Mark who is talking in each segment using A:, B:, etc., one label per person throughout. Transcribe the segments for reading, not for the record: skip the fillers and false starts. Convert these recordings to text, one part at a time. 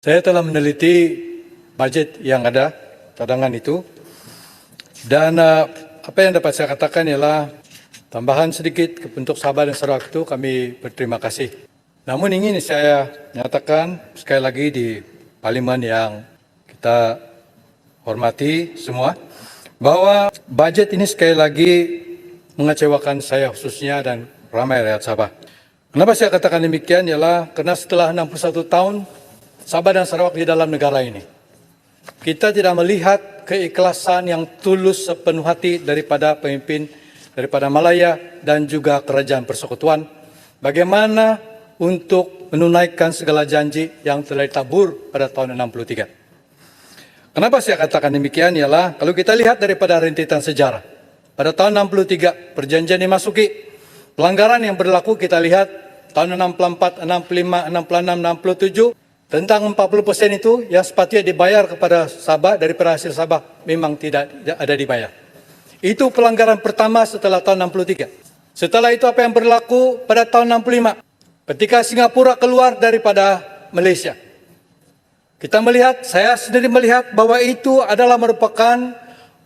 A: Saya telah meneliti budget yang ada, cadangan itu, dan apa yang dapat saya katakan ialah tambahan sedikit untuk Sabah dan Sarawak itu kami berterima kasih. Namun ingin saya nyatakan sekali lagi di Parlimen yang kita hormati semua, bahwa budget ini sekali lagi mengecewakan saya khususnya dan ramai rakyat Sabah. Kenapa saya katakan demikian ialah karena setelah 61 tahun Sabah dan Sarawak di dalam negara ini, kita tidak melihat keikhlasan yang tulus sepenuh hati daripada pemimpin daripada Malaya dan juga Kerajaan Persekutuan bagaimana untuk menunaikan segala janji yang telah ditabur pada tahun 63. Kenapa saya katakan demikian ialah kalau kita lihat daripada rentetan sejarah, pada tahun 63 perjanjian dimasuki, pelanggaran yang berlaku kita lihat tahun 64, 65, 66, 67, tentang 40% itu yang sepatutnya dibayar kepada Sabah daripada hasil Sabah memang tidak ada dibayar. Itu pelanggaran pertama setelah tahun 63. Setelah itu apa yang berlaku pada tahun 65 ketika Singapura keluar daripada Malaysia. Kita melihat, saya sendiri melihat bahwa itu adalah merupakan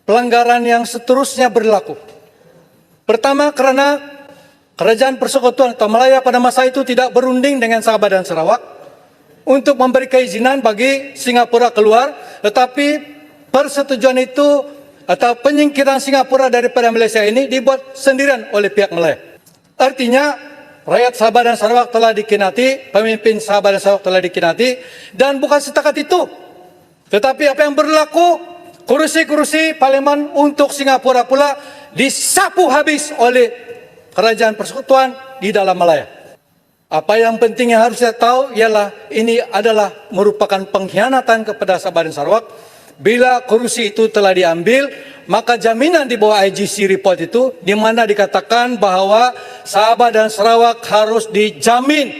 A: pelanggaran yang seterusnya berlaku. Pertama karena Kerajaan Persekutuan atau Malaya pada masa itu tidak berunding dengan Sabah dan Sarawak untuk memberi keizinan bagi Singapura keluar, tetapi persetujuan itu atau penyingkiran Singapura daripada Malaysia ini dibuat sendirian oleh pihak Malaya. Artinya, rakyat Sabah dan Sarawak telah dikinati, pemimpin Sabah dan Sarawak telah dikinati, dan bukan setakat itu. Tetapi apa yang berlaku, kursi-kursi parlimen untuk Singapura pula disapu habis oleh Kerajaan Persekutuan di dalam Malaya. Apa yang penting yang harus saya tahu ialah ini adalah merupakan pengkhianatan kepada Sabah dan Sarawak. Bila kursi itu telah diambil, maka jaminan di bawah IGC report itu di mana dikatakan bahawa Sabah dan Sarawak harus dijamin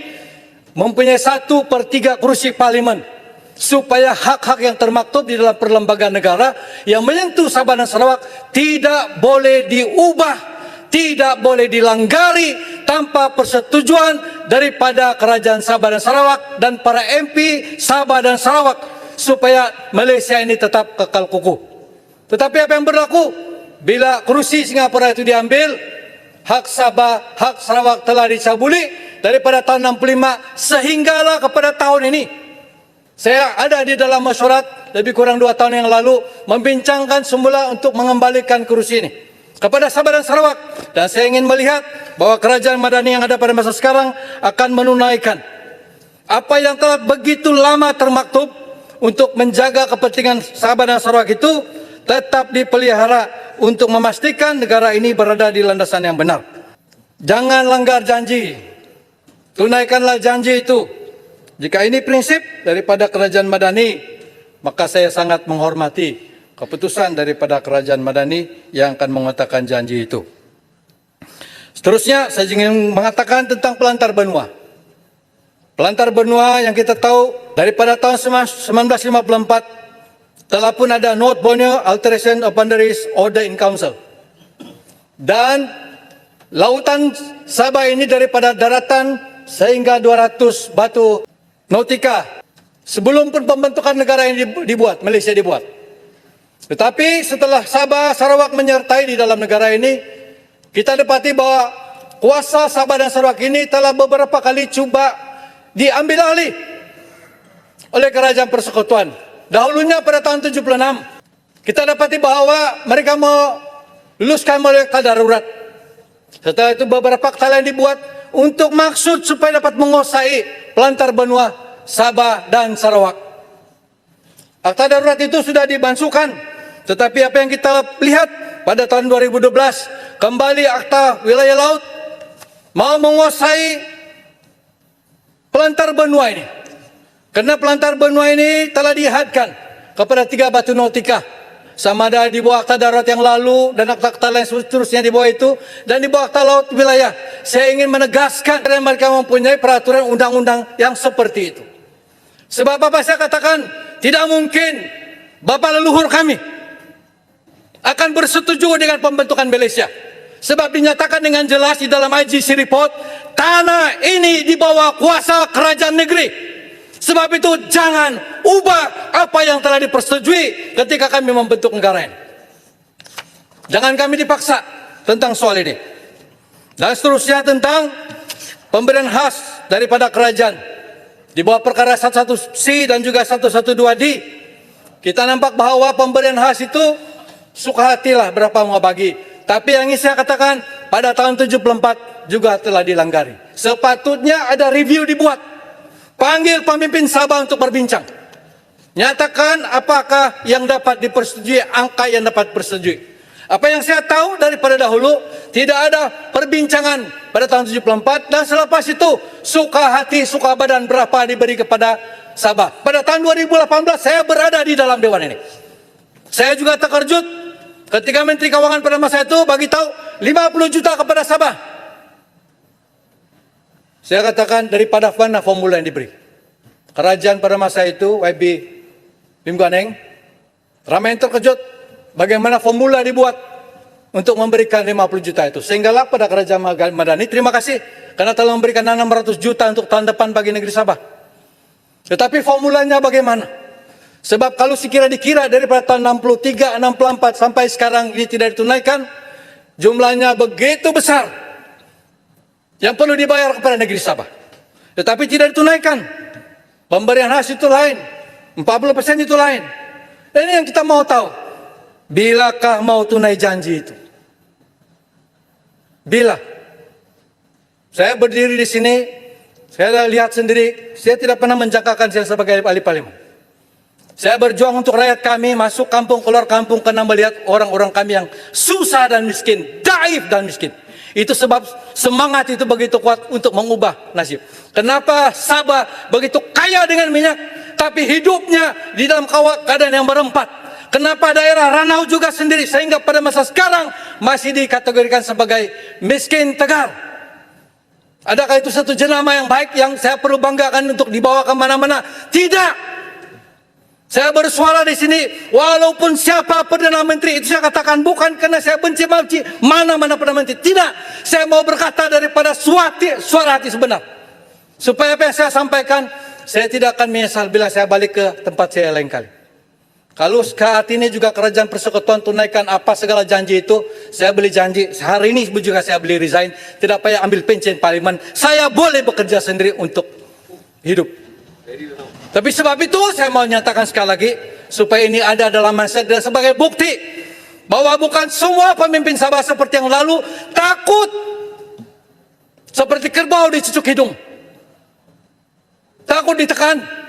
A: mempunyai 1/3 kursi parlimen supaya hak-hak yang termaktub di dalam perlembagaan negara yang menyentuh Sabah dan Sarawak tidak boleh diubah, tidak boleh dilanggari tanpa persetujuan daripada Kerajaan Sabah dan Sarawak dan para MP Sabah dan Sarawak supaya Malaysia ini tetap kekal kukuh. Tetapi apa yang berlaku? Bila kursi Singapura itu diambil, hak Sabah, hak Sarawak telah dicabuli daripada tahun 65 sehinggalah kepada tahun ini. Saya ada di dalam mesyuarat lebih kurang 2 tahun yang lalu membincangkan semula untuk mengembalikan kursi ini kepada Sabah dan Sarawak, dan saya ingin melihat bahwa kerajaan Madani yang ada pada masa sekarang akan menunaikan apa yang telah begitu lama termaktub untuk menjaga kepentingan Sabah dan Sarawak itu tetap dipelihara untuk memastikan negara ini berada di landasan yang benar. Jangan langgar janji, tunaikanlah janji itu. Jika ini prinsip daripada kerajaan Madani, maka saya sangat menghormati keputusan daripada kerajaan Madani yang akan mengatakan janji itu. Seterusnya saya ingin mengatakan tentang pelantar benua. Pelantar benua yang kita tahu daripada tahun 1954 telah pun ada North Borneo Alteration of Boundaries Order in Council. Dan lautan Sabah ini daripada daratan sehingga 200 batu nautika sebelum pun pembentukan negara ini dibuat, Malaysia dibuat. Tetapi setelah Sabah, Sarawak menyertai di dalam negara ini, kita dapati bahwa kuasa Sabah dan Sarawak ini telah beberapa kali cuba diambil alih oleh Kerajaan Persekutuan. Dahulunya pada tahun 76, kita dapati bahwa mereka meluluskan molekul darurat. Setelah itu beberapa akta yang dibuat untuk maksud supaya dapat menguasai pelantar benua Sabah dan Sarawak. Akta darurat itu sudah dibansukan. Tetapi apa yang kita lihat pada tahun 2012, kembali akta wilayah laut mau menguasai pelantar benua ini. Karena pelantar benua ini telah dihadkan kepada 3 batu nautika. Sama ada di bawah akta darurat yang lalu dan akta-akta lain seterusnya di bawah itu. Dan di bawah akta laut wilayah. Saya ingin menegaskan karena mereka mempunyai peraturan undang-undang yang seperti itu. Sebab apa saya katakan? Tidak mungkin bapa leluhur kami akan bersetuju dengan pembentukan Malaysia. Sebab dinyatakan dengan jelas di dalam IGC report, tanah ini di bawah kuasa kerajaan negeri. Sebab itu jangan ubah apa yang telah dipersetujui ketika kami membentuk negara ini. Jangan kami dipaksa tentang soal ini. Dan seterusnya tentang pemberian khas daripada kerajaan. Di bawah perkara 11C dan juga 112D, kita nampak bahwa pemberian khas itu suka hatilah berapa mau bagi. Tapi yang ingin saya katakan, pada tahun 74 juga telah dilanggar. Sepatutnya ada review dibuat. Panggil pemimpin Sabah untuk berbincang. Nyatakan apakah yang dapat dipersetujui, angka yang dapat dipersetujui. Apa yang saya tahu daripada dahulu, tidak ada perbincangan pada tahun 74 dan selepas itu suka hati, suka badan berapa diberi kepada Sabah. Pada tahun 2018 saya berada di dalam dewan ini. Saya juga terkejut ketika Menteri Keuangan pada masa itu bagi tahu 50 juta kepada Sabah. Saya katakan daripada mana formula yang diberi. Kerajaan pada masa itu, YB Lim Guan Eng, ramai yang terkejut bagaimana formula dibuat untuk memberikan 50 juta itu. Sehinggalah pada Kerajaan Madani, terima kasih karena telah memberikan 600 juta untuk tahun depan bagi negeri Sabah. Tetapi formulanya bagaimana? Sebab kalau sekira dikira daripada tahun 63, 64 sampai sekarang ini tidak ditunaikan, jumlahnya begitu besar yang perlu dibayar kepada negeri Sabah. Tetapi tidak ditunaikan. Pemberian khas itu lain, 40% itu lain. Dan ini yang kita mau tahu. Bilakah mau tunai janji itu? Bila? Saya berdiri di sini, saya lihat sendiri, saya tidak pernah menjangkakan saya sebagai ahli parlemen. Saya berjuang untuk rakyat kami, masuk kampung, keluar kampung, karena melihat orang-orang kami yang susah dan miskin, daif dan miskin. Itu sebab semangat itu begitu kuat untuk mengubah nasib. Kenapa Sabah begitu kaya dengan minyak, tapi hidupnya di dalam keadaan yang berempat? Kenapa daerah Ranau juga sendiri sehingga pada masa sekarang masih dikategorikan sebagai miskin tegar? Adakah itu satu jenama yang baik yang saya perlu banggakan untuk dibawa ke mana-mana? Tidak. Saya bersuara di sini, walaupun siapa Perdana Menteri itu saya katakan bukan karena saya benci mana-mana Perdana Menteri. Tidak, saya mau berkata daripada suara hati sebenar. Supaya apa yang saya sampaikan, saya tidak akan menyesal bila saya balik ke tempat saya lain kali. Kalau saat ini juga kerajaan persekutuan tunaikan apa segala janji itu, saya beli janji, hari ini juga saya beli resign, tidak payah ambil pensiun parlimen, saya boleh bekerja sendiri untuk hidup. Tapi sebab itu saya mau nyatakan sekali lagi supaya ini ada dalam mindset dan sebagai bukti bahwa bukan semua pemimpin Sabah seperti yang lalu takut seperti kerbau dicicuk hidung, takut ditekan.